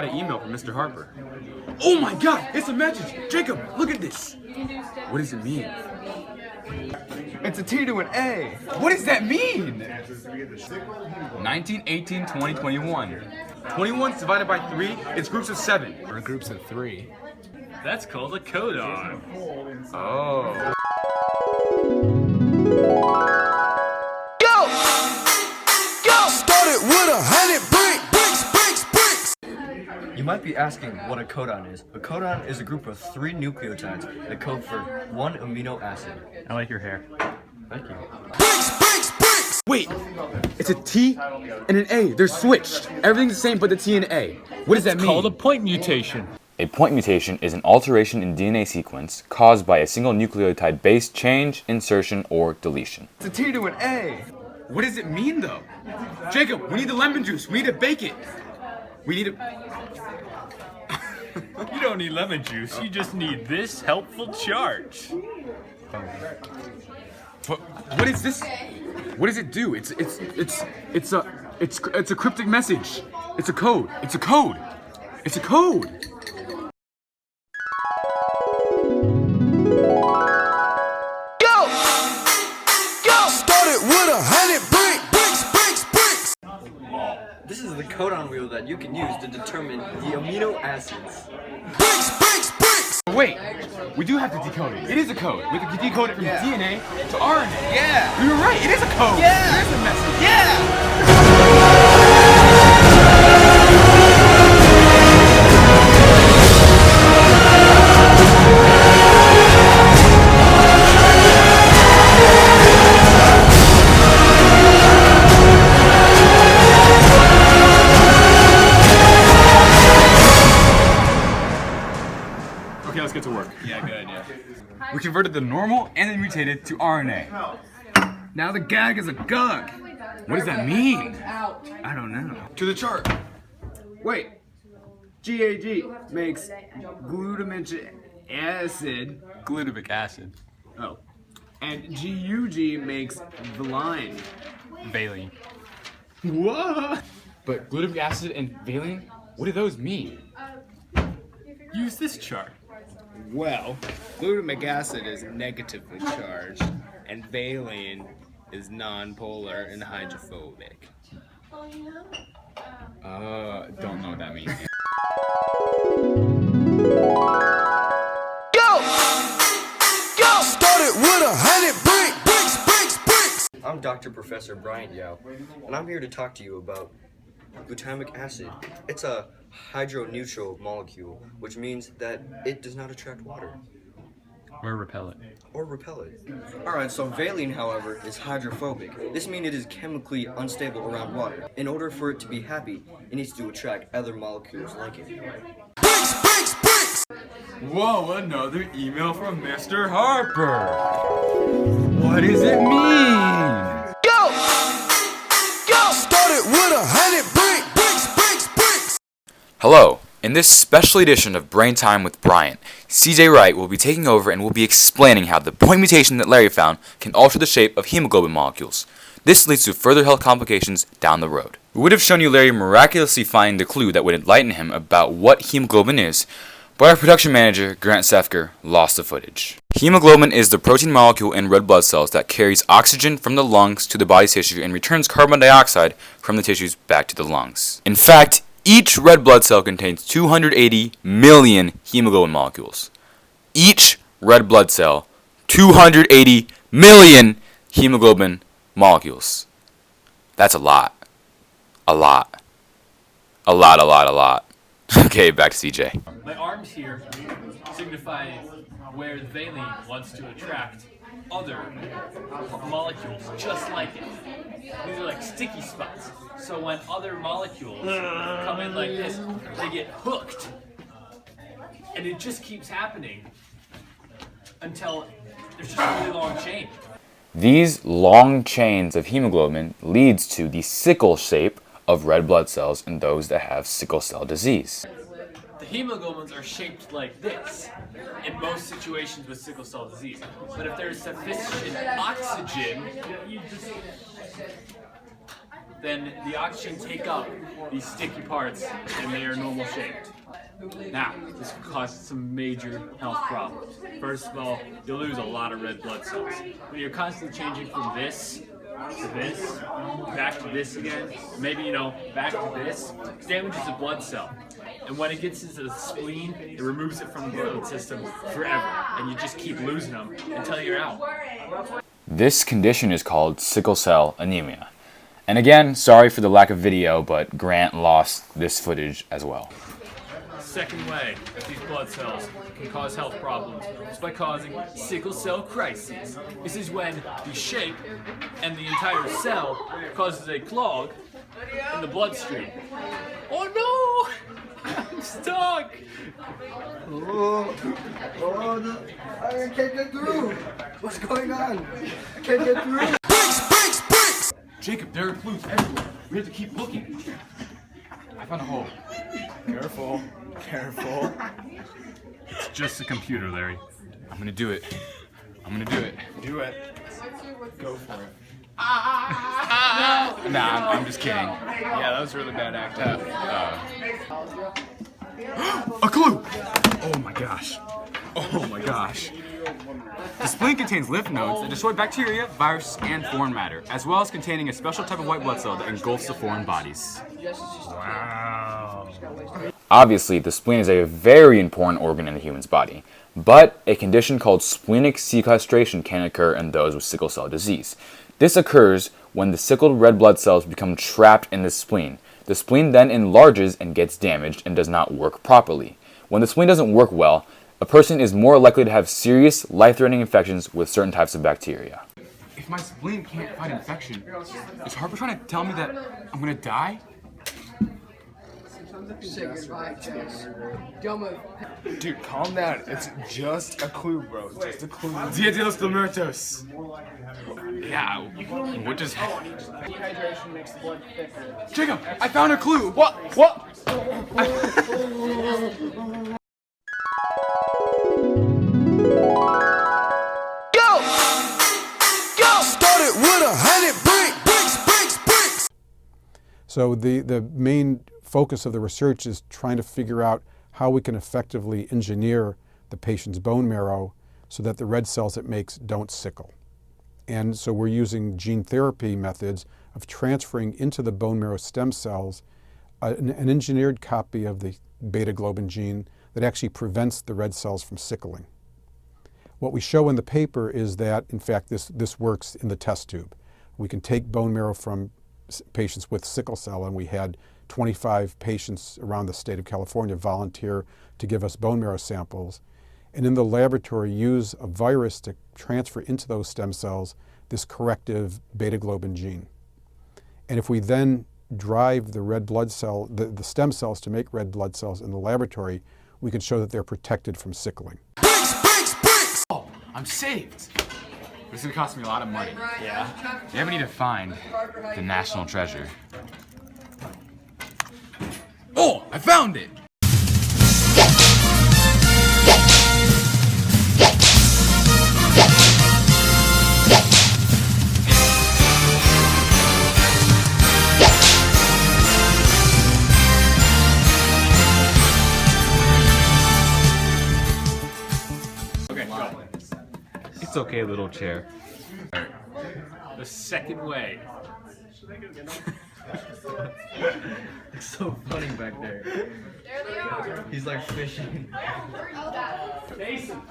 got an email from Mr. Harper. Oh my god, it's a message! Jacob, look at this! What does it mean? It's a T to an A. What does that mean? 19, 18, 20, 21. 21 divided by 3, it's groups of 7. Or groups of 3. That's called a codon. Oh. Started with 100 bricks. You might be asking what a codon is. A codon is a group of 3 nucleotides that code for 1 amino acid. I like your hair. Thank you. Wait, it's a T and an A. They're switched. Everything's the same but the T and A. What does that mean? It's called a point mutation. A point mutation is an alteration in DNA sequence caused by a single nucleotide base change, insertion, or deletion. It's a T to an A. What does it mean though? Jacob, we need the lemon juice. We need to bake it. We need to... You don't need lemon juice, you just need this helpful chart. But what is this? What does it do? It's a cryptic message. It's a code. It's a code. It's a code. Started with 100 bricks. This is the codon wheel that you can use to determine the amino acids. Wait, we do have to decode it. It is a code. We have to decode it from DNA to RNA. Yeah. You were right. It is a code. Yeah. It is a message. Yeah. Okay, let's get to work. Yeah, good idea. We converted the normal and the mutated to RNA. Now the gag is a gug. What does that mean? I don't know. To the chart. Wait. GAG makes glutamic acid. Glutamic acid. Oh. And GUG makes valine. Valine. What? But glutamic acid and valine? What do those mean? Use this chart. Well, glutamic acid is negatively charged, and valine is nonpolar and hydrophobic. Don't know what that means. Started with 100 bricks. I'm Dr. Professor Bryant Yao, and I'm here to talk to you about glutamic acid. It's a hydroneutral molecule, which means that it does not attract water. Or repel it. Or repel it. Alright, so valine, however, is hydrophobic. This means it is chemically unstable around water. In order for it to be happy, it needs to attract other molecules like it. Whoa, another email from Mr. Harper. What does it mean? Started with 100 bricks. Hello! In this special edition of Brain Time with Bryant, CJ Wright will be taking over and will be explaining how the point mutation that Larry found can alter the shape of hemoglobin molecules. This leads to further health complications down the road. We would have shown you Larry miraculously finding the clue that would enlighten him about what hemoglobin is, but our production manager, Grant Sefker, lost the footage. Hemoglobin is the protein molecule in red blood cells that carries oxygen from the lungs to the body's tissue and returns carbon dioxide from the tissues back to the lungs. In fact, each red blood cell contains 280 million hemoglobin molecules. Each red blood cell, 280 million hemoglobin molecules. That's a lot. A lot. A lot. Okay, back to CJ. My arms here signify where the valine wants to attract other molecules just like it. These are like sticky spots. So when other molecules come in like this, they get hooked. And it just keeps happening until there's just a really long chain. These long chains of hemoglobin leads to the sickle shape of red blood cells in those that have sickle cell disease. The hemoglobins are shaped like this in most situations with sickle cell disease. But if there's sufficient oxygen, then the oxygen take up these sticky parts and they are normal shaped. Now, this can cause some major health problems. First of all, you'll lose a lot of red blood cells. When you're constantly changing from this to this, back to this again, maybe, back to this, it damages the blood cell. And when it gets into the spleen, it removes it from the blood system forever. And you just keep losing them until you're out. This condition is called sickle cell anemia. And again, sorry for the lack of video, but Grant lost this footage as well. Second way that these blood cells can cause health problems is by causing sickle cell crises. This is when the shape and the entire cell causes a clog in the bloodstream. Oh no! I'm stuck! I can't get through. What's going on? I can't get through. Jacob, there are clues everywhere. We have to keep looking. I found a hole. Careful. Careful. It's just a computer, Larry. I'm gonna do it. I'm gonna do it. Do it. Go for it. Nah, I'm just kidding. Yeah, that was really bad acting. A clue! Oh my gosh. Oh my gosh. The spleen contains lymph nodes that destroy bacteria, viruses, and foreign matter, as well as containing a special type of white blood cell that engulfs the foreign bodies. Wow. Obviously, the spleen is a very important organ in the human's body, but a condition called splenic sequestration can occur in those with sickle cell disease. This occurs when the sickled red blood cells become trapped in the spleen. The spleen then enlarges and gets damaged and does not work properly. When the spleen doesn't work well, a person is more likely to have serious, life-threatening infections with certain types of bacteria. If my spleen can't fight infection, is Harper trying to tell me that I'm gonna die? Say goodbye to this. Dude, calm down. It's just a clue, bro. Just a clue. Dia de los Muertos. Yeah, what just happened? Dehydration makes the blood thicker. Jacob, I found a clue! What? What? Started with 100 bricks. So the main focus of the research is trying to figure out how we can effectively engineer the patient's bone marrow so that the red cells it makes don't sickle. And so we're using gene therapy methods of transferring into the bone marrow stem cells an engineered copy of the beta globin gene that actually prevents the red cells from sickling. What we show in the paper is that, in fact, this works in the test tube. We can take bone marrow from patients with sickle cell, and we had 25 patients around the state of California volunteer to give us bone marrow samples, and in the laboratory use a virus to transfer into those stem cells this corrective beta globin gene. And if we then drive the red blood cell, the stem cells to make red blood cells in the laboratory, we can show that they're protected from sickling. Oh, I'm saved! But it's gonna cost me a lot of money. Yeah. Now we need to find the national treasure. Oh, I found it! Okay, go. It's okay, little chair. The second way. It's so funny back there. He's like fishing. Jason.